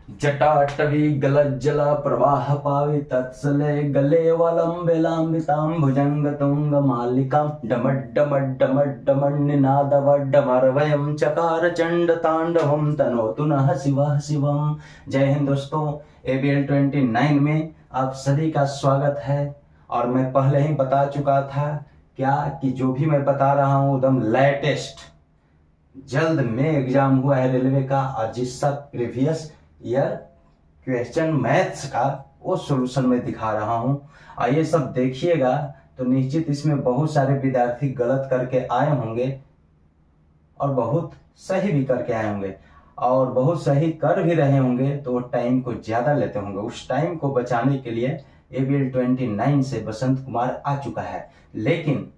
जटाटवी गलज्जला प्रवाह पावि तत्सले गले वलम्बिलाम्बितां भुजंगतुंग मालिकां डमड्डमड्डमड्डमड्डमड्निनादवड्डमरवयं चकार चंड तांडवं तनोतु नः शिवः शिवम्। जय हिंद दोस्तों, ABL 29 में आप सभी का स्वागत है। और मैं पहले ही बता चुका था क्या कि जो भी मैं बता रहा हूँ एकदम लेटेस्ट जल्द में एग्जाम हुआ है रेलवे का, और जिसका प्रीवियस ईयर क्वेश्चन मैथ्स का वो सॉल्यूशन में दिखा रहा हूं। और ये सब देखिएगा तो निश्चित इसमें बहुत सारे विद्यार्थी गलत करके आए होंगे और बहुत सही भी करके आए होंगे, और बहुत सही कर भी रहे होंगे तो वो टाइम को ज़्यादा लेते होंगे। उस टाइम को बचाने के लिए ABL 29 से बसंत कुमार आ चुका है। लेकिन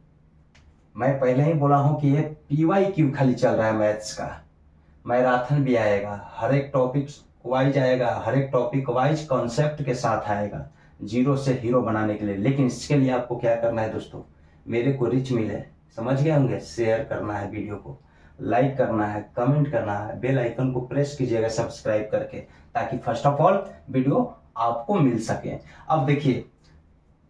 मैं पहले ही बोला हूं कि ये PYQ खाली चल रहा है मैथ्स का, मैराथन भी आएगा, हर एक टॉपिक वाइज आएगा, हर एक टॉपिक वाइज कॉन्सेप्ट के साथ आएगा, जीरो से हीरो बनाने के लिए। लेकिन इसके लिए आपको क्या करना है दोस्तों, मेरे को रिच मिले, समझ गए होंगे, शेयर करना है, वीडियो को लाइक करना है, कमेंट करना है, बेल आइकन को प्रेस कीजिएगा सब्सक्राइब करके, ताकि फर्स्ट ऑफ ऑल वीडियो आपको मिल सके। अब देखिए,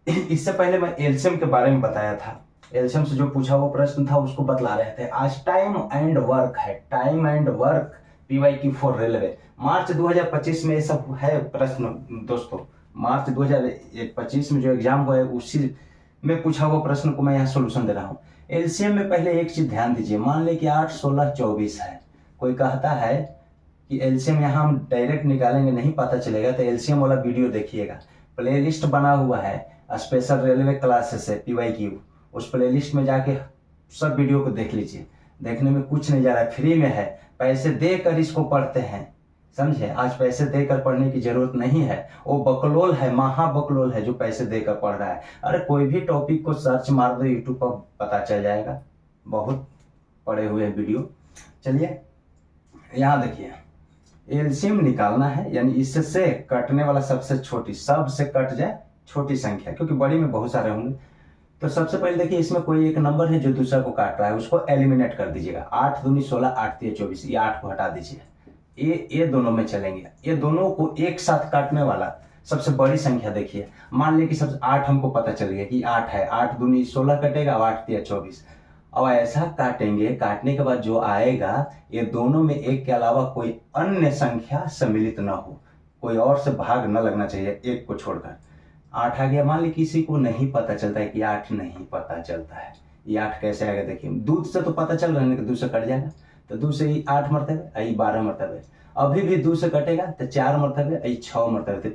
इससे पहले मैं एलसीएम के बारे में बताया था। एलसीएम से जो पूछा वो प्रश्न था उसको बतला रहे थे। आज टाइम एंड वर्क है, time and work PYQ for railway. March 2025 में ये सब है प्रश्न दोस्तों। मार्च 2025 में जो एग्जाम हुआ है उसी में पूछा हुआ प्रश्न को मैं यहाँ सोल्यूशन दे रहा हूँ। एलसीएम में पहले एक चीज ध्यान दीजिए, मान ले कि 8, 16, 24 है। कोई कहता है कि एलसीएम यहाँ हम डायरेक्ट निकालेंगे, नहीं पता चलेगा, तो एलसीएम वाला वीडियो देखिएगा। प्ले लिस्ट बना हुआ है स्पेशल रेलवे क्लासेस है PYQ, उस प्ले लिस्ट में जाके सब वीडियो को देख लीजिए। देखने में कुछ नहीं जा रहा है, फ्री में है, पैसे देकर इसको पढ़ते हैं, समझे। आज पैसे देकर पढ़ने की जरूरत नहीं है, वो बकलोल है, महा बकलोल है जो पैसे देकर पढ़ रहा है। अरे कोई भी टॉपिक को सर्च मार दो यूट्यूब पर, पता चल जाएगा, बहुत पड़े हुए वीडियो। चलिए यहाँ देखिए, एलसीएम निकालना है, यानी इससे कटने वाला सबसे छोटी, सबसे कट जाए छोटी संख्या, क्योंकि बड़ी में बहुत सारे होंगे। तो सबसे पहले देखिए, इसमें कोई एक नंबर है जो दूसरा को काट रहा है, उसको एलिमिनेट कर दीजिएगा। 8 दूनी 16, 8 तिया 24, ये 8 को हटा दीजिए। ये दोनों में चलेंगे, ये दोनों को एक साथ काटने वाला सबसे बड़ी संख्या देखिए। मान लीजिए कि सबसे 8 हमको पता चल गया कि 8 है, 8 दूनी 16 कटेगा, 8 तिया 24। अब ऐसा काटेंगे, काटने के बाद जो आएगा ये दोनों में एक के अलावा कोई अन्य संख्या सम्मिलित न हो, कोई और से भाग न लगना चाहिए, एक को छोड़कर। 8 आ गया, मान ली किसी को नहीं पता चलता है कि 8 नहीं पता चलता है, ये 8 कैसे आएगा देखिए। दूध से तो पता चल रहा है कि दूध से कट जाएगा, तो दूध से 8 मरतबे, आई 12 मरतबे। अभी भी दूध से कटेगा तो 4 मरतबे, आई 6 मरतबे।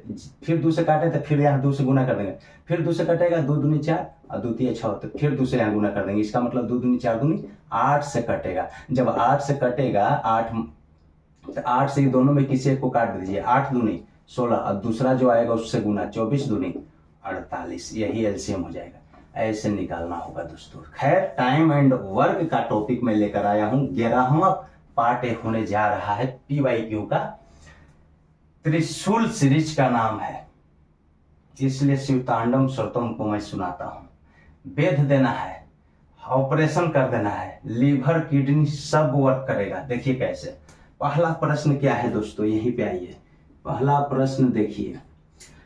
फिर दूध से काटे तो फिर यहाँ दूध से गुना कर देंगे, फिर दूध से कटेगा, 2 दूनी 4 और 2 तिया 6, तो फिर दूध से यहाँ गुना कर देंगे। इसका मतलब 2 दूनी 4 दूनी 8 से कटेगा। जब 8 से कटेगा, 8 से दोनों में किसी एक को काट दीजिए। 8 दूनी 16 और दूसरा जो आएगा उससे गुना, 24 दूनी 48, यही एलसीएम हो जाएगा। ऐसे निकालना होगा दोस्तों। खैर, टाइम एंड वर्क का टॉपिक मैं लेकर आया हूं, 11वां पार्ट होने जा रहा है PYQ का। त्रिशूल सीरीज का नाम है, इसलिए शिवतांडव सर्वोत्तम को मैं सुनाता हूं। वेध देना है, ऑपरेशन कर देना है, लीवर किडनी सब वर्क करेगा। देखिए कैसे। पहला प्रश्न क्या है दोस्तों, यहीं पे आइए। पहला प्रश्न देखिए,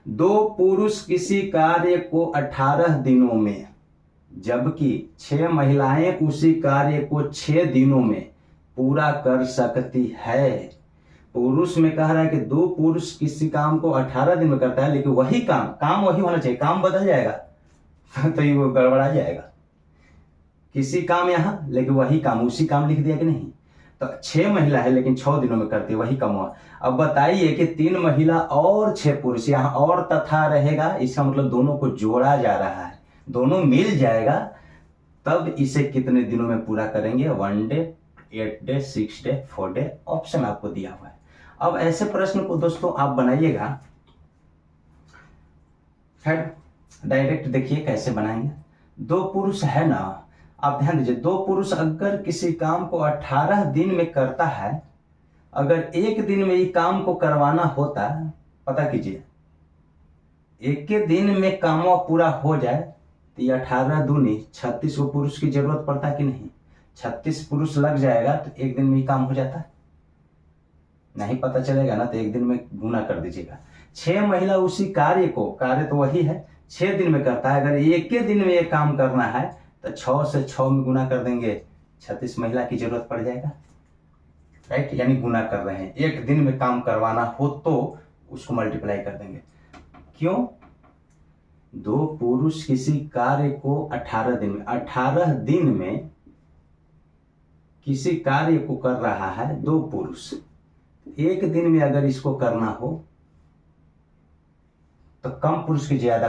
2 पुरुष किसी कार्य को 18 दिनों में, जबकि 6 महिलाएं उसी कार्य को 6 दिनों में पूरा कर सकती है। पुरुष में कह रहा है कि 2 पुरुष किसी काम को 18 दिन में करता है, लेकिन वही काम वही होना चाहिए, काम बदल जाएगा तो ये वो गड़बड़ा जाएगा। किसी काम यहाँ, लेकिन वही काम, उसी काम लिख दिया कि नहीं। तो 6 महिला है लेकिन 6 दिनों में करती है, वही कम हुआ। अब बताइए कि 3 महिला और 6 पुरुष, यहाँ और तथा रहेगा, इसका मतलब दोनों को जोड़ा जा रहा है, दोनों मिल जाएगा, तब इसे कितने दिनों में पूरा करेंगे। 1 day, 8 day, 6 day, 4 day, option आपको दिया हुआ है। अब ऐसे प्रश्न को दोस्तों आप बनाइएगा। खैर, डायरेक्ट देखिए कैसे बनाएंगे। 2 पुरुष है ना, आप ध्यान दीजिए, 2 पुरुष अगर किसी काम को 18 दिन में करता है, अगर एक दिन में ये काम को करवाना होता, पता कीजिए, एक के दिन में काम पूरा हो जाए तो ये 18 दूनी 36 को पुरुष की जरूरत पड़ता कि नहीं। 36 पुरुष लग जाएगा तो एक दिन में ही काम हो जाता, नहीं पता चलेगा ना तो एक दिन में गुना कर दीजिएगा। 6 महिला उसी कार्य को, कार्य तो वही है, 6 दिन में करता है। अगर एक के दिन में ये काम करना है तो 6 से 6 में गुना कर देंगे, 36 महिला की जरूरत पड़ जाएगा, राइट। यानी गुना कर रहे हैं, एक दिन में काम करवाना हो तो उसको मल्टीप्लाई कर देंगे। क्यों? 2 पुरुष किसी कार्य को 18 दिन में, 18 दिन में किसी कार्य को कर रहा है 2 पुरुष, एक दिन में अगर इसको करना हो तो कम पुरुष की ज्यादा,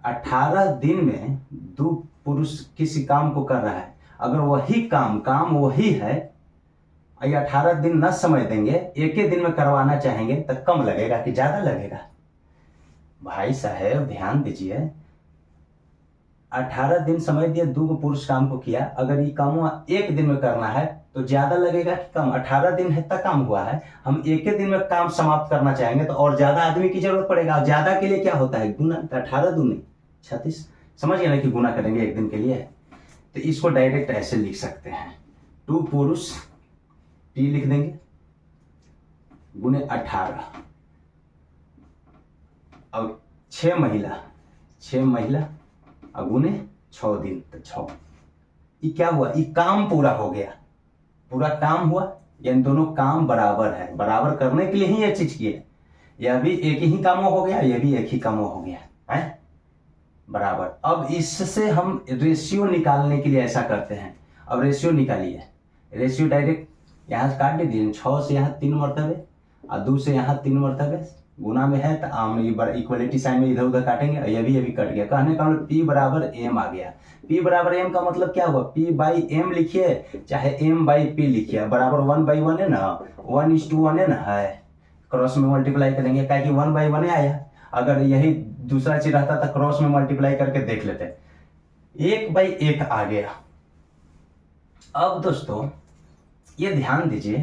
18 दिन में 2 पुरुष किसी काम को कर रहा है। अगर वही काम वही है, ये 18 दिन न समय देंगे, एक ही दिन में करवाना चाहेंगे तो कम लगेगा कि ज्यादा लगेगा? भाई साहब ध्यान दीजिए, 18 दिन समय दिए, 2 पुरुष काम को किया, अगर ये काम एक दिन में करना है तो ज्यादा लगेगा कि कम? 18 दिन है तक काम हुआ है, हम एक ही दिन में काम समाप्त करना चाहेंगे तो और ज्यादा आदमी की जरूरत पड़ेगा। और ज्यादा के लिए क्या होता है? गुना। 18 दूनी 36, समझ गए ना कि गुना करेंगे एक दिन के लिए। तो इसको डायरेक्ट ऐसे लिख सकते हैं, 2 पुरुष P लिख देंगे गुने 18, अब 6 महिला और गुने 6 दिन तो 6। ये क्या हुआ? ये काम पूरा हो गया, पूरा काम हुआ, यानी दोनों काम बराबर है। बराबर करने के लिए ही ये चीज की है। यह भी एक ही कामों हो गया, यह भी एक ही कामों हो गया है, बराबर। अब इससे हम रेशियो निकालने के लिए ऐसा करते हैं। अब रेशियो निकालिए, रेशियो डायरेक्ट यहाँ से काट दीजिए, 6 से यहाँ 3 मरतबे और 2 से यहाँ 3 मरतबे, गुना में है तो आम इक्वलिटी साइन में इधर उधर काटेंगे, ये भी कट गया। कहने का मतलब P बराबर M आ गया। P बराबर M का मतलब क्या हुआ? P बाई M लिखिए चाहे M बाई P लिखिए, बराबर 1/1 है ना, 1:1 है ना, है क्रॉस में मल्टीप्लाई करेंगे, क्या कि 1/1 आया। अगर यही दूसरा चीज रहता था क्रॉस में मल्टीप्लाई करके देख लेते, 1/1 आ गया। अब दोस्तों ये ध्यान दीजिए,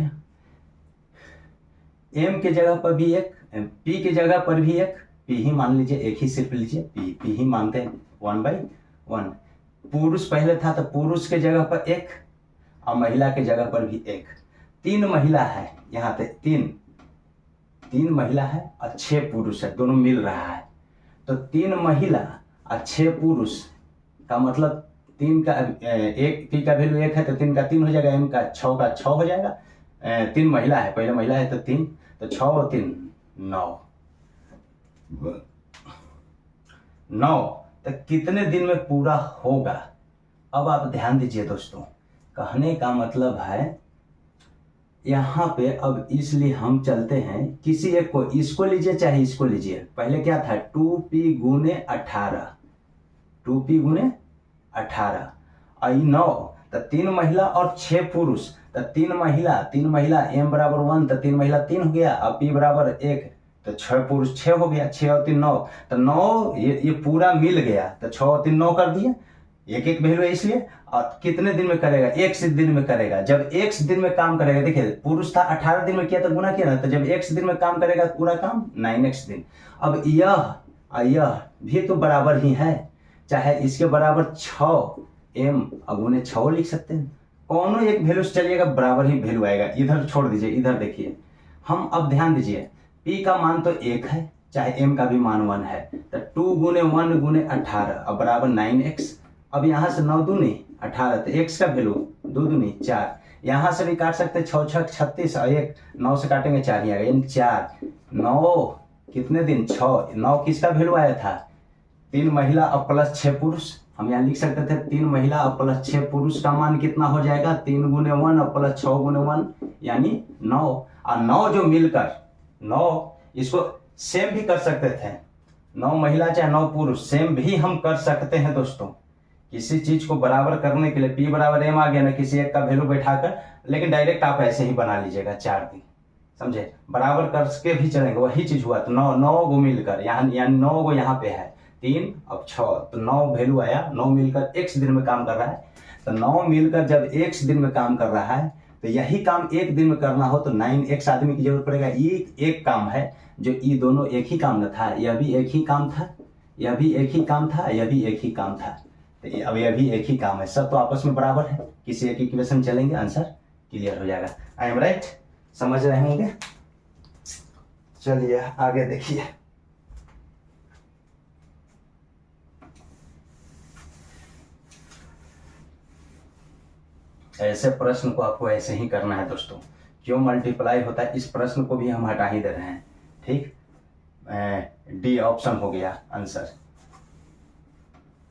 M के जगह पर भी एक, P की जगह पर भी एक, P ही मान लीजिए, एक ही सिर्फ लीजिए, P ही मानते हैं, 1/1। पुरुष पहले था तो पुरुष के जगह पर एक और महिला के जगह पर भी एक। 3 महिला है यहाँ पे, 3 महिला है और 6 पुरुष है, दोनों मिल रहा है। तो 3 महिला और 6 पुरुष का मतलब 3 का एक, P का वैल्यू 1 है तो 3 का 3 हो जाएगा, M का 6 का 6 हो जाएगा। 3 महिला है, पहले महिला है तो 3, तो 6 और 3 9 तो कितने दिन में पूरा होगा? अब आप ध्यान दीजिए दोस्तों, कहने का मतलब है यहाँ पे, अब इसलिए हम चलते हैं किसी एक को, इसको लीजिए चाहे इसको लीजिए। पहले क्या था? 2P गुने 18, 2P गुने 18 और 9, तो 3 महिला और 6 पुरुष, तो 3 महिला M बराबर 1, तो 3 महिला 3 हो गया, और P बराबर 1 तो 6 पुरुष 6 हो गया, 6 और 3 9, तो 9 ये पूरा मिल गया, तो 6 और 3 9 कर दिए, एक वैल्यू है इसलिए। और कितने दिन में करेगा? 1 दिन में करेगा। जब 1 दिन में काम करेगा, देखिए पुरुष था 18 दिन में किया तो गुना किया ना, तो जब 1 दिन में काम करेगा पूरा काम 9x दिन। अब यह भी तो बराबर ही है, चाहे इसके बराबर 6M गुने 6 लिख सकते हैं, कौनों एक वैल्यू से चलिएगा बराबर ही वैल्यू आएगा। इधर छोड़ दीजिए, इधर देखिए, हम अब ध्यान दीजिए, P का मान तो 1 है, चाहे M का भी मान 1 है, तो 2 गुने 1 गुने 18 अब बराबर 9x। अब यहाँ से 9 दूनी 18, तो x का वैल्यू 2 दूनी 4, यहाँ से भी काट सकते हैं, 6 6 36 और 1 9 से काटेंगे 4 ही आएगा, यानी 4 9 कितने दिन? 6 9 किसका वैल्यू आया था? 3 महिला और प्लस 6 पुरुष। हम यहाँ लिख सकते थे 3 महिला और प्लस 6 पुरुष का मान कितना हो जाएगा? 3 गुने 1 और प्लस 6 गुने 1 यानी 9, और 9 जो मिलकर 9, इसको सेम भी कर सकते थे, 9 महिला चाहे 9 पुरुष सेम भी हम कर सकते हैं दोस्तों। किसी चीज को बराबर करने के लिए P बराबर M आ गया ना, किसी एक का वैल्यू बैठाकर, लेकिन डायरेक्ट आप ऐसे ही बना लीजिएगा 4 दिन, समझे? बराबर करके भी चलेंगे, वही चीज हुआ। तो 9 को मिलकर यहाँ, यानी 9 को यहाँ पे है 3 अब 6, तो 9 वैल्यू आया, 9 मिलकर x दिन में काम कर रहा है। तो 9 मिलकर जब x दिन में काम कर रहा है, तो यही काम 1 दिन में करना हो तो 9x आदमी की जरूरत पड़ेगा। ये एक काम है जो ये दोनों एक ही काम न था, यह भी एक ही काम था, यह भी एक ही काम था, यह भी एक ही काम था, तो अब यह भी एक ही काम है, सब तो आपस में बराबर है। किसी एक इक्वेशन चलेंगे, आंसर क्लियर हो जाएगा। I am right? समझ रहे होंगे। चलिए आगे देखिए। ऐसे प्रश्न को आपको ऐसे ही करना है दोस्तों। क्यों मल्टीप्लाई होता है इस प्रश्न को भी हम हटा ही दे रहे हैं। ठीक, डी ऑप्शन हो गया आंसर,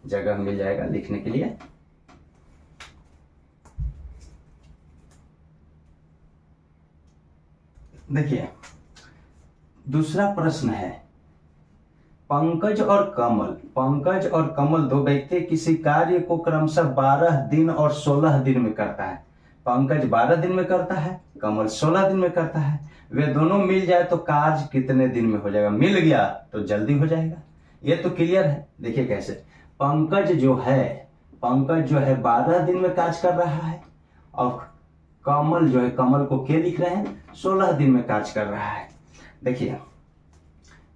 जगह मिल जाएगा लिखने के लिए। देखिए दूसरा प्रश्न है, पंकज और कमल दो व्यक्ति किसी कार्य को क्रमशः 12 दिन और 16 दिन में करता है। पंकज 12 दिन में करता है, कमल 16 दिन में करता है। वे दोनों मिल जाए तो कार्य कितने दिन में हो जाएगा? मिल गया तो जल्दी हो जाएगा, ये तो क्लियर है। देखिए कैसे, पंकज जो है 12 दिन में कार्य कर रहा है और कमल जो है, कमल को क्या लिख रहे हैं, 16 दिन में कार्य कर रहा है। देखिए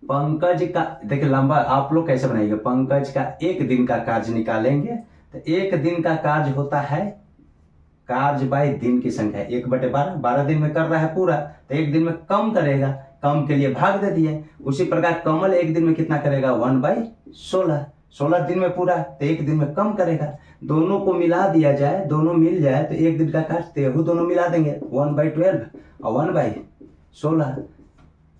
पंकज का, देखिए लंबा आप लोग कैसे बनाइएगा, पंकज का एक दिन का कार्य निकालेंगे तो एक दिन का कार्य होता है कार्य बाय दिन की संख्या 1/12। 12 दिन में कर रहा है पूरा तो एक दिन में कम करेगा, कम के लिए भाग दे दिए। उसी प्रकार कमल एक दिन में कितना करेगा, 1/16। 16 दिन में पूरा तो एक दिन में कम करेगा। दोनों को मिला दिया जाए, दोनों मिल जाए तो एक दिन का कार्य तेहू दोनों मिला देंगे, 1/12 और 1/16।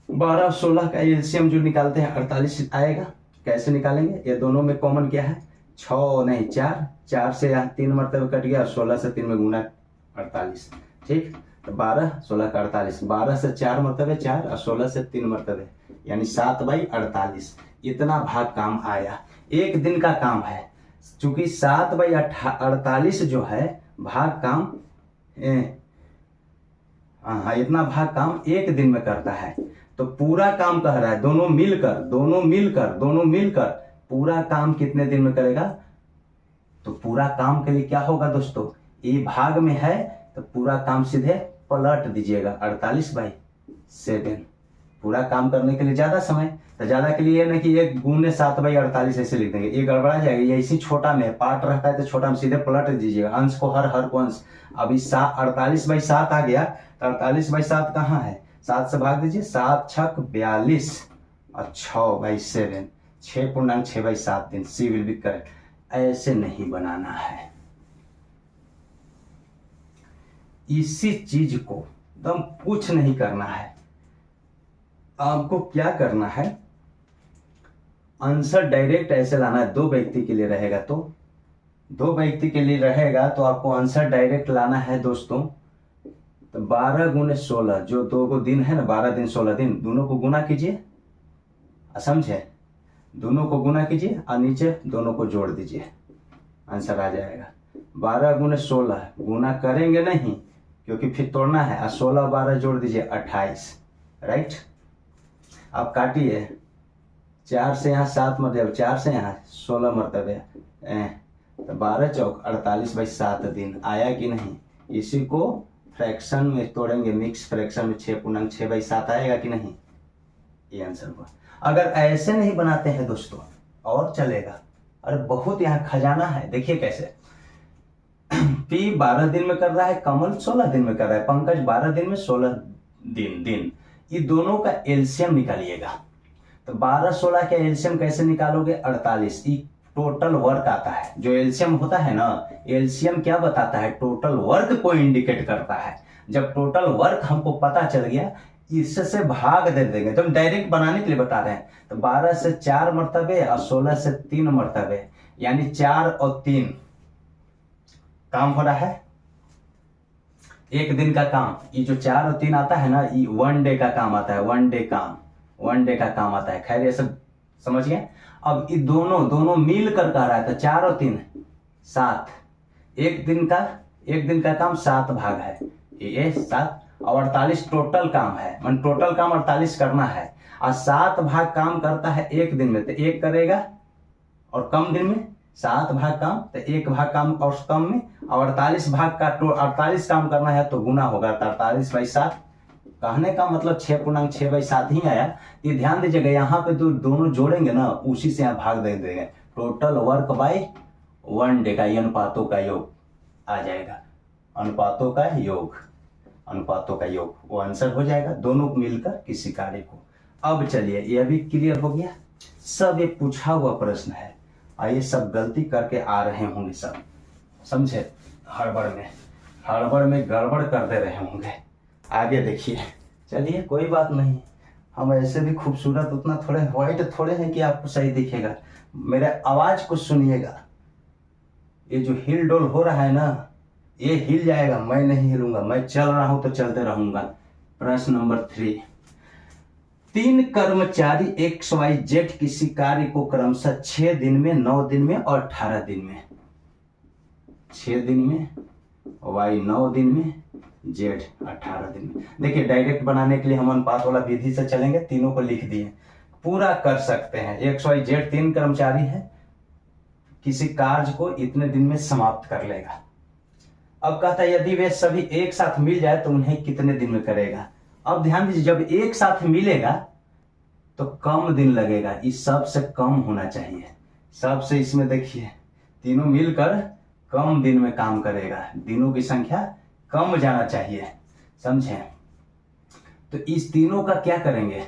12 और 16 का एलसीएम जो निकालते हैं 48 आएगा। कैसे निकालेंगे, ये दोनों में कॉमन क्या है, 6 नहीं 4, 4 से यहाँ 3 मरतबे कट गया, 16 से 3 में गुना 48। ठीक, तो 12 16 का 48, 12 से 4 मरतबे 4 और 16 से 3 मरतबे यानी 7/48। इतना भाग काम आया, एक दिन का काम है। चूंकि 7/48 जो है भाग काम, हाँ इतना भाग काम एक दिन में करता है। तो पूरा काम कह रहा है दोनों मिलकर पूरा काम कितने दिन में करेगा? तो पूरा काम के लिए क्या होगा दोस्तों, ये भाग में है तो पूरा काम सीधे पलट दीजिएगा 48/7। पूरा काम करने के लिए ज्यादा समय, तो ज्यादा के लिए ना कि 1 गुने 7/48 ऐसे लिख देंगे, ये गड़बड़ा जाएगा। ये इसी छोटा में पार्ट रहता है तो छोटा में सीधे पलट दीजिएगा, अंश को हर को अंश। अभी 48/7 आ गया तो 48/7 कहाँ है, 7 से भाग दीजिए, 7 छक 42 और 6/7, 6.6/7 दिन। सी विल बी करेक्ट। ऐसे नहीं बनाना है, इसी चीज को एकदम कुछ नहीं करना है। आपको क्या करना है, आंसर डायरेक्ट ऐसे लाना है। 2 व्यक्ति के लिए रहेगा तो आपको आंसर डायरेक्ट लाना है दोस्तों। तो 12 गुने 16 जो 2 को दिन है ना, 12 दिन 16 दिन, दोनों को गुना कीजिए, समझे, दोनों को गुना कीजिए और नीचे दोनों को जोड़ दीजिए, आंसर आ जाएगा। 12 गुने 16 गुना करेंगे नहीं क्योंकि फिर तोड़ना है, और 16 12 जोड़ दीजिए 28, राइट। अब काटिए, 4 से यहाँ 7 मरतबे, 4 से यहाँ 16 मरतबे, तो 12 चौक 48/7 दिन आया कि नहीं। इसी को फ्रैक्शन में तोड़ेंगे, मिक्स फ्रैक्शन में 6.6/7 आएगा कि नहीं, ये आंसर हुआ। अगर ऐसे नहीं बनाते हैं दोस्तों और चलेगा, अरे बहुत यहाँ खजाना है। देखिए कैसे, पी 12 दिन में कर रहा है, कमल 16 दिन में कर रहा है, पंकज 12 दिन में 16 दिन। ये दोनों का एलसीएम निकालिएगा। तो 12 16 का एलसीएम कैसे निकालोगे, 48। ये टोटल वर्क आता है, जो एलसीएम होता है ना, एलसीएम क्या बताता है, टोटल वर्क को इंडिकेट करता है। जब टोटल वर्क हमको पता चल गया, इससे भाग दे देंगे, तो हम डायरेक्ट बनाने के लिए बता रहे हैं। तो 12 से 4 मरतबे और 16 से 3 मरतबे यानी 4 और 3 काम हो रहा है, एक दिन का काम। ये जो 4 और 3 आता है ना, ये 1 डे का काम आता है, 1 डे का काम आता है। खैर ये सब समझ गए। अब ये दोनों मिलकर कह रहा है, तो 4 और 3 7, एक दिन का काम 7 भाग है, ये 7 और 48 टोटल काम है, मन टोटल काम 48 करना है। और 7 भाग काम करता है एक दिन में, तो 1 करेगा और कम दिन में 7 भाग काम, तो 1 भाग काम और कम में, और 48 भाग का 48 काम करना है तो गुना होगा, तो 48/7। कहने का मतलब 6.6/7 ही आया। ये ध्यान दीजिएगा, यहाँ पे दोनों जोड़ेंगे ना, उसी से यहाँ भाग दे देंगे। टोटल वर्क बाय 1 डे का, अनुपातों का योग आ जाएगा, अनुपातों का योग। अनुपातों का योग, वो आंसर हो जाएगा दोनों मिलकर किसी कार्य को। अब चलिए ये भी क्लियर हो गया। सब ये पूछा हुआ प्रश्न है और ये सब गलती करके आ रहे होंगे सब, समझे, हड़बड़ में गड़बड़ कर दे रहे होंगे। आगे देखिए, चलिए कोई बात नहीं, हम ऐसे भी खूबसूरत उतना थोड़े व्हाइट थोड़े हैं कि आपको सही दिखेगा। मेरे आवाज को सुनिएगा, ये जो हिल डोल हो रहा है ना, ये हिल जाएगा, मैं नहीं हिलूंगा, मैं चल रहा हूं तो चलते रहूंगा। प्रश्न नंबर 3, 3 कर्मचारी XYZ किसी कार्य को क्रमशः 6 दिन में, 9 दिन में और 18 दिन में, 6 दिन में, Y 9 दिन में, Z 18 दिन में। देखिए डायरेक्ट बनाने के लिए हम अनुपात वाला विधि से चलेंगे, तीनों को लिख दिए, पूरा कर सकते हैं। XYZ 3 कर्मचारी है, किसी कार्य को इतने दिन में समाप्त कर लेगा। अब कहता है यदि वे सभी एक साथ मिल जाए तो उन्हें कितने दिन में करेगा। अब ध्यान दीजिए, जब एक साथ मिलेगा तो कम दिन लगेगा, इस सबसे कम होना चाहिए, सबसे इसमें देखिए तीनों मिलकर कम दिन में काम करेगा, दिनों की संख्या कम जाना चाहिए, समझे। तो इस तीनों का क्या करेंगे,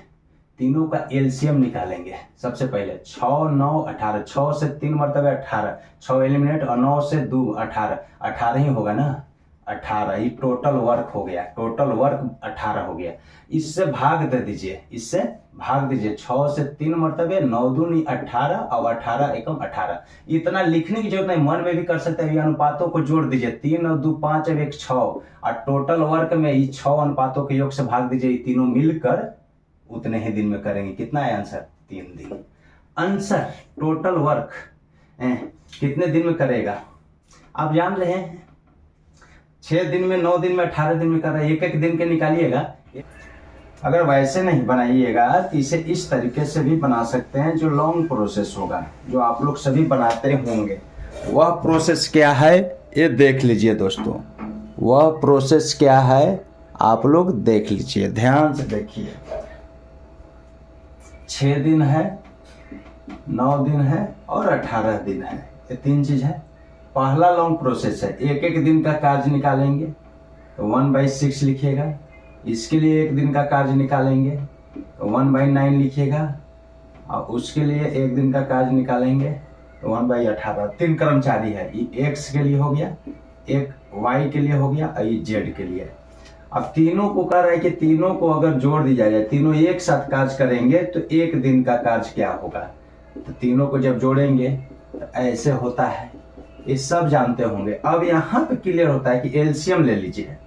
तीनों का एलसीएम निकालेंगे। सबसे पहले 6 9 18, 6 से 3 मरतबे 18, 6 एलिमिनेट और 9 से 2 18, 18 ही होगा ना, 18 ये टोटल वर्क हो गया, टोटल वर्क 18 हो गया। इससे भाग दे दीजिए, इससे भाग दीजिए, 6 से 3 मरतबे, 9 दूनी 18 और 18 एकम 18। इतना लिखने की जरूरत नहीं, मन में भी कर सकते हैं। ये अनुपातों को जोड़ दीजिए, 3 और 2 5 और 1 6, और टोटल वर्क में ये 6 अनुपातों के योग से भाग दीजिए, ये तीनों मिलकर उतने ही दिन में करेंगे। कितना है आंसर, 3 दिन। आंसर टोटल वर्क कितने दिन में करेगा आप जान रहे हैं, 6 दिन में, 9 दिन में, 18 दिन में कर रहा है, एक एक दिन के निकालिएगा। अगर वैसे नहीं बनाइएगा तो इसे इस तरीके से भी बना सकते हैं, जो लॉन्ग प्रोसेस होगा, जो आप लोग सभी बनाते होंगे। वह प्रोसेस क्या है ये देख लीजिए दोस्तों, वह प्रोसेस क्या है आप लोग देख लीजिए, ध्यान से देखिए। 6 दिन है, 9 दिन है और 18 दिन है, ये 3 चीज है। पहला लॉन्ग प्रोसेस है, एक एक दिन का कार्य निकालेंगे तो 1/6 लिखिएगा, इसके लिए एक दिन का कार्य निकालेंगे तो 1/9 लिखिएगा, और उसके लिए एक दिन का कार्य निकालेंगे तो 1/18। 3 कर्मचारी है, ये X के लिए हो गया, एक Y के लिए हो गया और ये Z के लिए। अब तीनों को कह रहा है कि तीनों को अगर जोड़ दिया जाए, तीनों एक साथ कार्य करेंगे तो एक दिन का कार्य क्या होगा। तो तीनों को जब जोड़ेंगे तो ऐसे होता है, ये सब जानते होंगे। अब यहाँ पे क्लियर होता है कि एलसीएम ले लीजिए,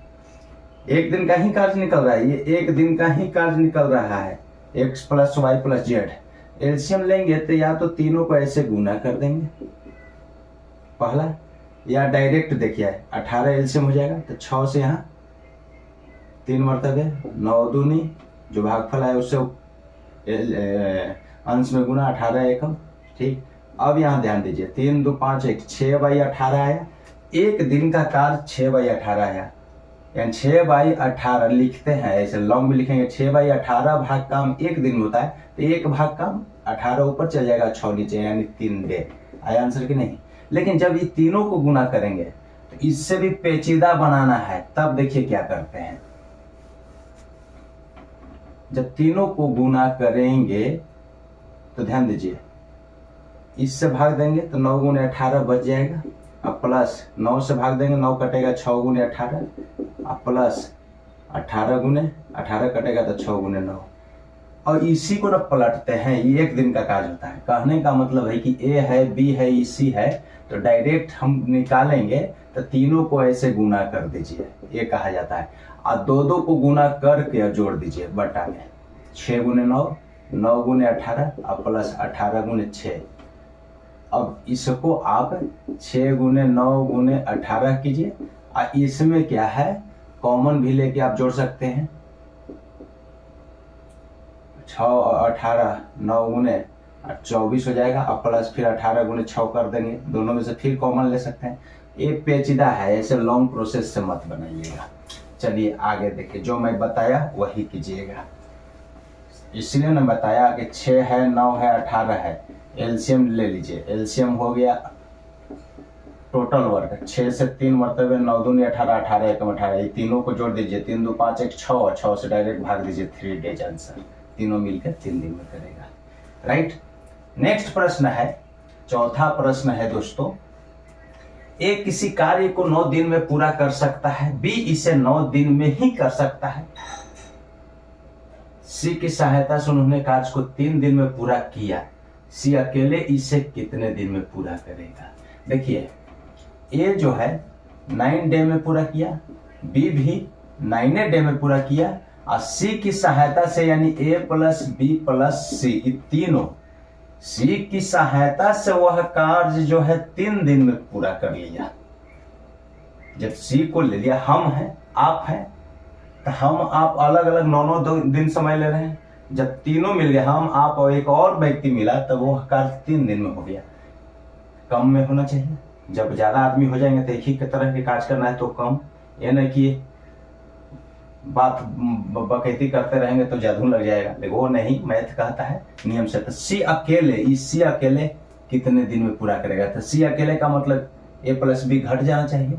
एक दिन का ही कार्य निकल रहा है, ये एक दिन का ही कार्य निकल रहा है, x + y + z। एलसीएम लेंगे तो या तो तीनों को ऐसे गुना कर देंगे पहला, या डायरेक्ट देखिए 18 एलसीएम हो जाएगा तो 6 से यहाँ 3 मरतबे, 9 दूनी जो भागफल है उससे अंश में गुना, 18 एकम, ठीक। अब यहाँ ध्यान दीजिए, 3 2 5 1, 6/18 आया, एक दिन का कार्य 6/18 आया, यानी 6/18 लिखते हैं, ऐसे लॉन्ग में लिखेंगे, 6/18 भाग काम एक दिन होता है, तो एक भाग काम 18 ऊपर चल जाएगा, 6 नीचे, यानी 3 डे। आया आंसर कि नहीं। लेकिन जब ये तीनों को गुना करेंगे तो इससे भी पेचीदा बनाना है, तब देखिए क्या करते हैं। जब तीनों को गुना करेंगे तो ध्यान दीजिए, इससे भाग देंगे तो 9 × 18 बच जाएगा, अब प्लस 9 से भाग देंगे, 9 कटेगा, 6 × 18, अब प्लस 18 × 18 कटेगा तो 6 × 9, और इसी को ना पलटते हैं, ये एक दिन का कार्य होता है। कहने का मतलब है कि ए है, बी है, सी है, तो डायरेक्ट हम निकालेंगे तो तीनों को ऐसे गुना कर दीजिए, ये कहा जाता है। और 2 को गुना करके जोड़ दीजिए बटा में, 6 × 9, 9 × 18 और प्लस 18 × 6। अब इसको आप 6 × 9 × 18 कीजिए, और इसमें क्या है कॉमन भी लेके आप जोड़ सकते हैं, 6 और 18 9 × 24 हो जाएगा, और प्लस फिर 18 × 6 कर देंगे, दोनों में से फिर कॉमन ले सकते हैं। ये पेचीदा है, ऐसे लॉन्ग प्रोसेस से मत बनाइएगा। चलिए आगे देखिए, जो मैं बताया वही कीजिएगा। इसलिए ना बताया कि 6 है, 9 है, 18 है, एलसीएम ले लीजिए। एलसीएम हो गया टोटल वर्क 6 से 3 मरतबे 9 दूनी 18, 18 एकम 18, ये तीनों को जोड़ दीजिए, 3 2 5 1 6, 6 से डायरेक्ट भाग दीजिए, 3 डेज आंसर, तीनों मिलकर 3 दिन में करेगा। राइट। नेक्स्ट प्रश्न है, चौथा प्रश्न है दोस्तों, ए किसी कार्य को 9 दिन में पूरा कर सकता है, बी इसे 9 दिन में ही कर सकता है, सी की सहायता से उन्होंने कार्य को 3 दिन में पूरा किया, सी अकेले इसे कितने दिन में पूरा करेगा। देखिए ए जो है 9 डे में पूरा किया, बी भी 9 डे में पूरा किया, और सी की सहायता से यानी ए प्लस बी प्लस सी, तीनों सी की सहायता से वह कार्य जो है 3 दिन में पूरा कर लिया। जब सी को ले लिया, हम हैं आप हैं, तो हम आप अलग अलग 9 दिन समय ले रहे हैं, जब तीनों मिल गए, हम आप और एक और व्यक्ति मिला, तब वो कार्य 3 दिन में हो गया। कम में होना चाहिए, जब ज्यादा आदमी हो जाएंगे तो एक ही तरह के कार्य करना है तो कम, ये नहीं कि बात बकैती करते रहेंगे तो जादू लग जाएगा, लेकिन वो नहीं, मैथ कहता है नियम से। तो सी अकेले कितने दिन में पूरा करेगा, तो सी अकेले का मतलब ए प्लस बी घट जाना चाहिए।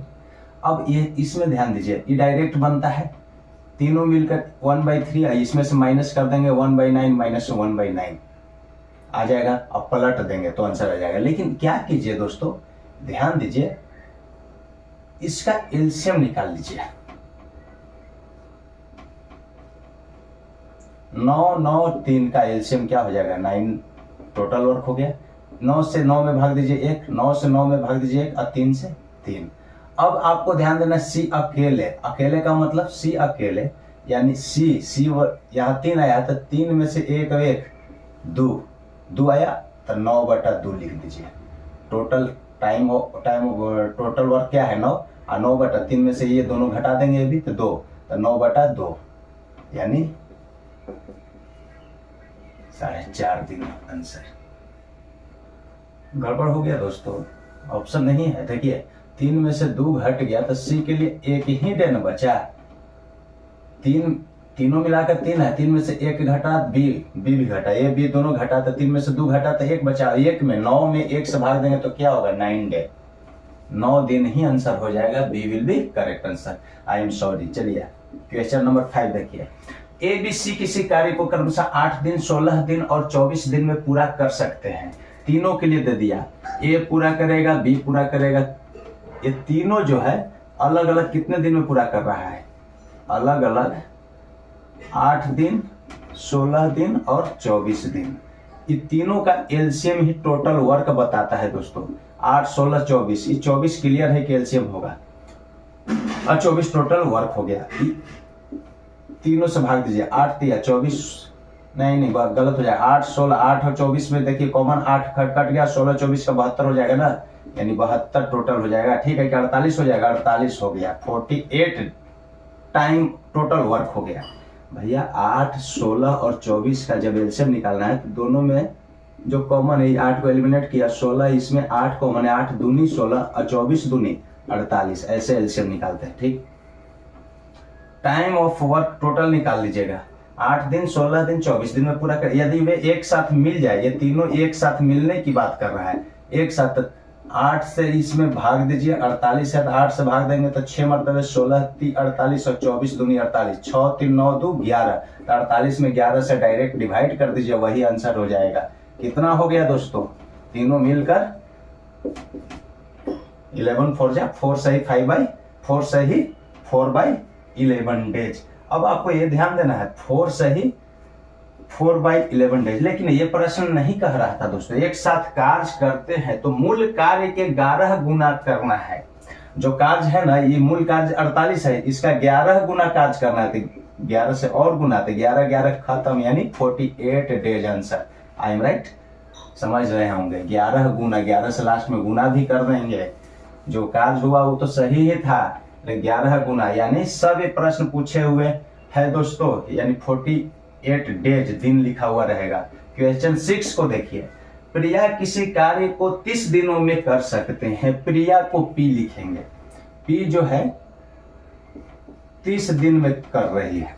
अब ये इसमें ध्यान दीजिए, ये डायरेक्ट बनता है, तीनों मिलकर 1/3, इसमें से माइनस कर देंगे 1/9 माइनस 1/9 आ जाएगा, अब पलट देंगे तो आंसर आ जाएगा। लेकिन क्या कीजिए दोस्तों, ध्यान दीजिए, इसका एलसीएम निकाल लीजिए। 9 9 3 का एलसीएम क्या हो जाएगा, 9 टोटल वर्क हो गया। 9 से 9 में भाग दीजिए 1, 9 से 9 में भाग दीजिए 1, और 3 से 3। अब आपको ध्यान देना, सी अकेले का मतलब सी अकेले, यानी सी यहाँ 3 आया तो 3 में से 1 और 1 2 आया, तो 9/2 लिख दीजिए। टोटल टोटल वर्क क्या है 9, और 9/3 में से ये दोनों घटा देंगे भी तो 2, तो 9/2 यानी 4.5 दिन आंसर। गड़बड़ हो गया दोस्तों, ऑप्शन नहीं है। देखिए 3 में से 2 घट गया तो सी के लिए 1 ही डे न बचा, तीनों मिलाकर 3 है, 3 में से 1 घटा, बी भी घटा, ए बी दोनों घटा, तो 3 में से 2 घटा तो 1 बचा, 1 में 9 में 1 से भाग देंगे तो क्या होगा 9 डे, 9 दिन ही आंसर हो जाएगा, B will be correct answer. I am sorry. चलिए क्वेश्चन नंबर 5 देखिए, ए बी सी किसी कार्य को क्रमशः 8 दिन 16 दिन और 24 दिन में पूरा कर सकते हैं, तीनों के लिए दे दिया, ए पूरा करेगा, बी पूरा करेगा, ये तीनों जो है अलग अलग कितने दिन में पूरा कर रहा है, अलग अलग 8 दिन 16 दिन और 24 दिन, ये तीनों का एलसीएम ही टोटल वर्क बताता है दोस्तों। 8 16 24, ये 24 क्लियर है कि एलसीएम होगा, और 24 टोटल वर्क हो गया। तीनों से भाग दीजिए, 8 दिया 24, नहीं गलत हो जाएगा, 8 16 8 और 24 में देखिए कॉमन 8 कट गया, 16 24 का 72 हो जाएगा ना, यानी 72 टोटल हो जाएगा। ठीक है कि 48 हो जाएगा, 48 हो गया, 48 टाइम टोटल वर्क हो गया। भैया 8 16 और 24 का जब एलसीएम निकालना है तो दोनों में जो कॉमन है 8 को एलिमिनेट किया, 16 इसमें 8 कॉमन है, 8 दूनी 16 और 24 दूनी 48, ऐसे एलसीएम निकालते हैं। ठीक, टाइम ऑफ वर्क टोटल निकाल लीजिएगा, 8 दिन 16 दिन 24 दिन में पूरा कर, यदि वे एक साथ मिल जाए, ये तीनों एक साथ मिलने की बात कर रहा है, एक साथ 8 से इसमें भाग दीजिए, 48 है तो 8 से भाग देंगे तो 6 मरतबे 16 3 48 और 24 दूनी 48, 6 3 9 2 11, तो 48 में 11 से डायरेक्ट डिवाइड कर दीजिए, वही आंसर हो जाएगा। कितना हो गया दोस्तों, तीनों मिलकर 11 4 जा 4 सही 5/4 सही 4/11 डेज। अब आपको ये ध्यान देना है 4 सही 4/11 डेज, लेकिन ये प्रश्न नहीं कह रहा था दोस्तों, एक साथ कार्य करते हैं तो मूल कार्य के 11 गुना करना है। जो कार्य है ना, ये मूल कार्य 48 है, इसका 11 गुना कार्य करना है, 11 से और गुना, तो 11 11 खत्म, यानी 48 days answer. I M right, समझ रहे होंगे, 11 गुना, 11 से लास्ट में गुना भी कर देंगे, जो कार्य हुआ वो तो सही ही था, 11 गुना, यानी सब ये प्रश्न पूछे हुए है दोस्तों, यानी 48 डेज दिन लिखा हुआ रहेगा। क्वेश्चन 6 को देखिए, प्रिया किसी कार्य को 30 दिनों में कर सकते हैं, प्रिया को पी लिखेंगे, पी जो है 30 दिन में कर रही है।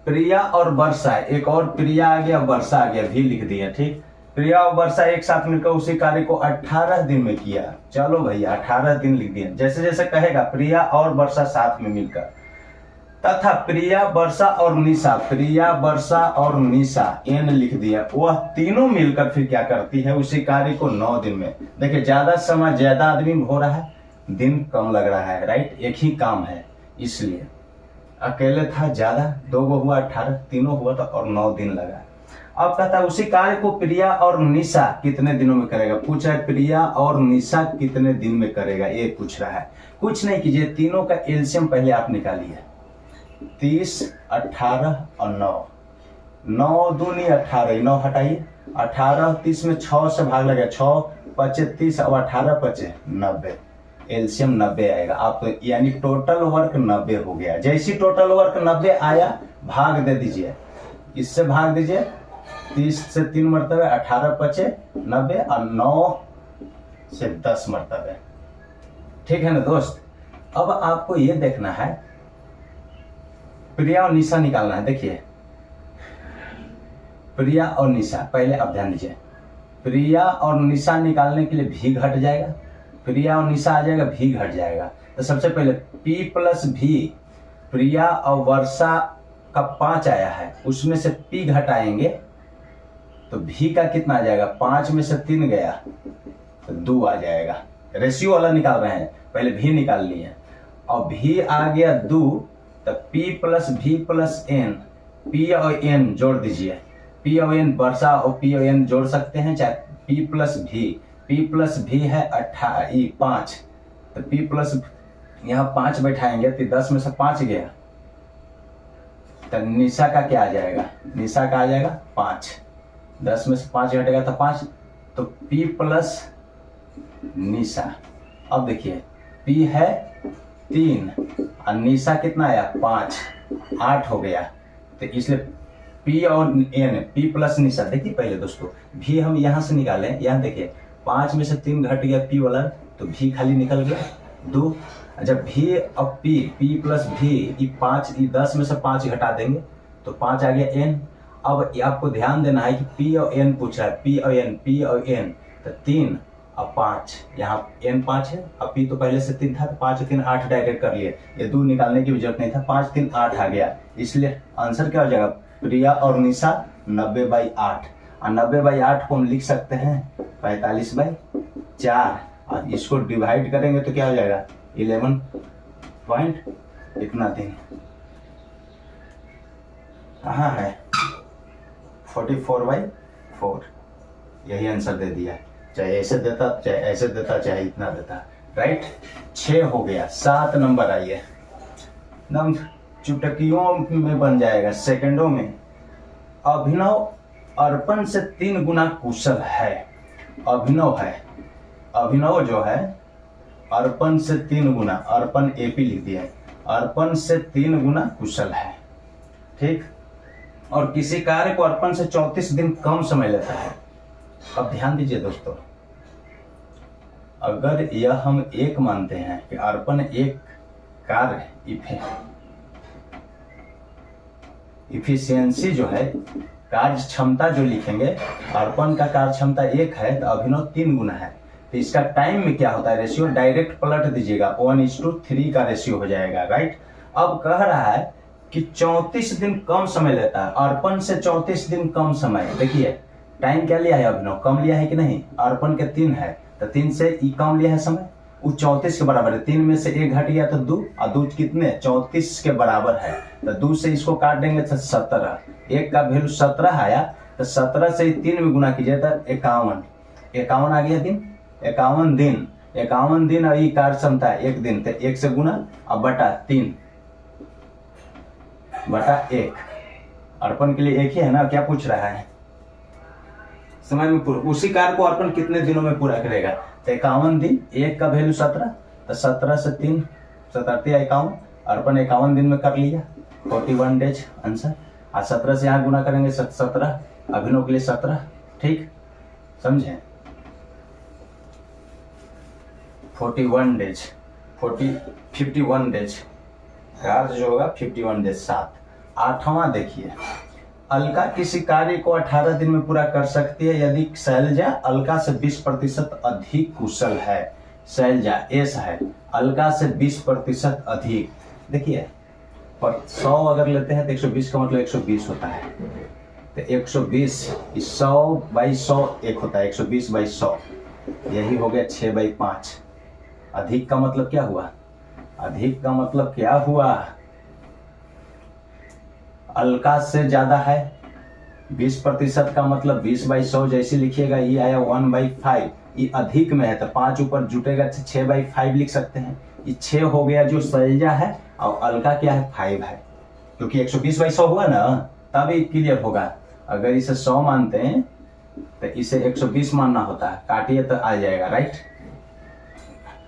प्रिया और वर्षा, एक और प्रिया आ गया, वर्षा आ गया, भी लिख दिया। ठीक, प्रिया और वर्षा एक साथ मिलकर उसी कार्य को 18 दिन में किया। चलो भैया 18 दिन लिख दिए। जैसे जैसे कहेगा प्रिया और वर्षा साथ में मिलकर, तथा प्रिया वर्षा और निशा, प्रिया वर्षा और निशा एन लिख दिया, वह तीनों मिलकर फिर क्या करती है उसी कार्य को 9 दिन में। देखिए ज्यादा समय ज्यादा आदमी हो रहा है, दिन कम लग रहा है, राइट, एक ही काम है इसलिए। अकेले था ज्यादा, 2 गो हुआ 18, तीनों हुआ था और 9 दिन लगा। अब कहता है उसी कार्य को प्रिया और निशा कितने दिनों में करेगा। पूछ रहा है प्रिया और निशा कितने दिन में करेगा, ये पूछ रहा है। कुछ नहीं कीजिए, तीनों का एलसीएम पहले आप निकालिए। 30, 18 और 9, 9 दूनी 18, 9 हटाइए, 18 30 में 6 से भाग लगे, 6 पचे 30 और 18 पचे 90, एलसीएम 90 आएगा। आप यानी टोटल वर्क 90 हो गया। जैसी टोटल वर्क 90 आया भाग दे दीजिए, इससे भाग दीजिए, 30 से 3 मरतबे, 18 पचे 90 और 9 से 10 मरतबे। ठीक है ना दोस्त। अब आपको ये देखना है प्रिया और निशा निकालना है। देखिए प्रिया और निशा, पहले आप ध्यान दीजिए, प्रिया और निशा निकालने के लिए भी घट जाएगा, प्रिया और निशा आ जाएगा, भी घट जाएगा। तो सबसे पहले P प्लस भी, प्रिया और वर्षा का 5 आया है, उसमें से P घटाएंगे तो भी का कितना आ जाएगा, 5 में से 3 गया तो 2 आ जाएगा। रेशियो वाला निकाल रहे हैं, पहले भी निकाल लिए और भी आ गया 2, तो P प्लस भी प्लस N, P और N जोड़ दीजिए, P और N वर्षा और P और N जोड़ सकते हैं, चाहे P प्लस भी है 5, तो P प्लस यहाँ 5 बैठाएंगे तो 10 में से 5 गया, तो निशा का क्या आ जाएगा, निशा का आ जाएगा 5, 10 में से 5 घटेगा तो 5, तो P प्लस निशा। अब देखिए P है 3 और निशा कितना आया 5, 8 हो गया, तो इसलिए P और N, P प्लस निशा। देखिए पहले दोस्तों भी हम यहाँ से निकालें, यहाँ देखिए 5 में से 3 घट गया P वाला, तो भी खाली निकल गया 2। जब भी अब P प्लस भी, ये 5, ये 10 में से 5 घटा देंगे तो 5 आ गया N। अब आपको ध्यान देना है कि P और N पूछ रहा है, P और N, तो 3 और 5, यहाँ N 5 है, अब P तो पहले से 3 था, तो 5 3 8 डायरेक्ट कर लिए, ये 2 निकालने की भी जरूरत नहीं था, 5 3 8 आ गया। इसलिए आंसर क्या हो जाएगा, प्रिया और निशा 90/8, और 90/8 को हम लिख सकते हैं 45/4, और इसको डिवाइड करेंगे तो क्या हो जाएगा 11 पॉइंट इतना दिन। कहाँ है 44/4, यही आंसर दे दिया, चाहे ऐसे देता चाहे ऐसे देता चाहे इतना देता, राइट। 6 हो गया, 7 नंबर आइए, एकदम चुटकियों में बन जाएगा, सेकंडों में। अभिनव अर्पण से 3 गुना कुशल है। अभिनव है, अभिनव जो है अर्पण से 3 गुना, अर्पण एपी लिख दिया, अर्पण से 3 गुना कुशल है, ठीक। और किसी कार्य को अर्पण से 34 दिन कम समय लेता है। अब ध्यान दीजिए दोस्तों, अगर यह हम एक मानते हैं कि अर्पण एक कार्य इफिशियंसी जो है, कार्य क्षमता जो लिखेंगे, अर्पण का कार्य क्षमता 1 है तो अभिनव 3 गुना है, तो इसका टाइम में क्या होता है, रेशियो डायरेक्ट पलट दीजिएगा, 1:3 का रेशियो हो जाएगा, राइट। अब कह रहा है कि 34 दिन कम समय लेता है, अर्पण से 34 दिन कम समय। देखिए टाइम क्या लिया है, अभिनव कम लिया है कि नहीं, अर्पण के 3 है तो 3 से ई कम लिया है समय, वो 34 के बराबर है, 3 में से 1 घट गया तो 2, और 2 कितने 34 के बराबर है, तो 2 से इसको काट देंगे तो 17, 1 का वैल्यू 17 आया, तो 17 से 3 में गुना कीजिए तो 51 आ गया दिन, 51 दिन और ये कार्य क्षमता है 1 दिन, तो 1 से गुना अब बटा 3/1। अर्पण के लिए 1 ही है ना, क्या पूछ रहा है, समय में पूरा, उसी कार्य को अर्पण कितने दिनों में पूरा करेगा, तो 51 दिन, 1 का वैल्यू 17, तो 17 से 3 17 51, अर्पण 51 दिन में कर लिया, 41 डेज आंसर। और 17 से यहाँ गुना करेंगे 17, अभिनव के लिए 17, ठीक समझे। 51 डेज 51 डेज कार्य जो होगा 51 डेज 7। 8वां देखिए, अलका किसी कार्य को 18 दिन में पूरा कर सकती है यदि शैलजा अलका से 20% अधिक कुशल है। शैलजा एस है, अलका से 20% अधिक। देखिए पर 100 अगर लेते हैं तो 120 का मतलब 120 होता है, तो 120 100/100 एक होता है, 120/100 यही हो गया 6/5। अधिक का मतलब क्या हुआ? अधिक का मतलब क्या हुआ? अलका से ज्यादा है, 20% का मतलब 20/100 जैसे लिखिएगा, ये आया 1/5, ये अधिक में है तो 5 ऊपर जुटेगा तो 6/5 लिख सकते हैं। ये 6 हो गया जो शैलजा है, और अलका क्या है 5 है, क्योंकि 120/100 हुआ ना, तब ये क्लियर होगा। अगर इसे 100 मानते हैं तो इसे 120 मानना होता है, काटिए तो आ जाएगा, राइट।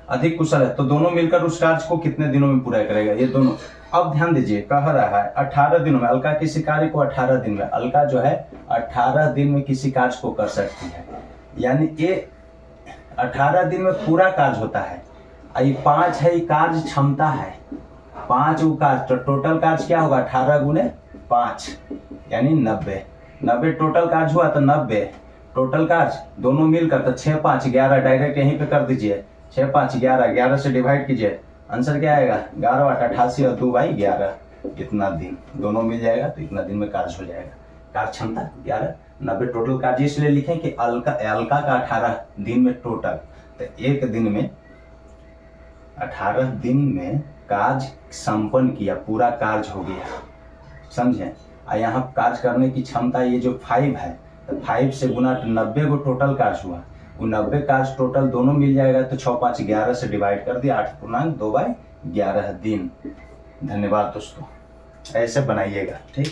अधिक कुशल है तो दोनों मिलकर उस कार्य को कितने दिनों में पूरा करेगा, ये दोनों। अब ध्यान दीजिए, कह रहा है 18 दिनों में, अलका किसी कार्य को 18 दिन में, अलका जो है 18 दिन में किसी कार्य को कर सकती है, यानी ये 18 दिन में पूरा कार्य होता है। ये 5 है, ये कार्य क्षमता है, 5 वो कार्य, तो टोटल कार्य क्या होगा 18 × 5 यानी 90 टोटल कार्य हुआ, तो 90 टोटल कार्य दोनों मिलकर, तो 6 5 11 डायरेक्ट यहीं पे कर दीजिए, 6 5 11, 11 से डिवाइड कीजिए, आंसर क्या आएगा 11 8 88 और 2/11, इतना दिन दोनों मिल जाएगा, तो इतना दिन में कार्य हो जाएगा। कार्य क्षमता 11, 90 टोटल कार्य, इसलिए लिखें कि अलका का 18 दिन में टोटल, तो एक दिन में 18 दिन में कार्य संपन्न किया, पूरा कार्य हो गया, समझे। यहाँ कार्य करने की क्षमता ये जो 5 है, तो 5 से गुना 90 को टोटल कार्य हुआ, वो 90 कार्य टोटल दोनों मिल जाएगा, तो 6 5 11 से डिवाइड कर दिया, 8.2/11 दिन। धन्यवाद दोस्तों, ऐसे बनाइएगा, ठीक।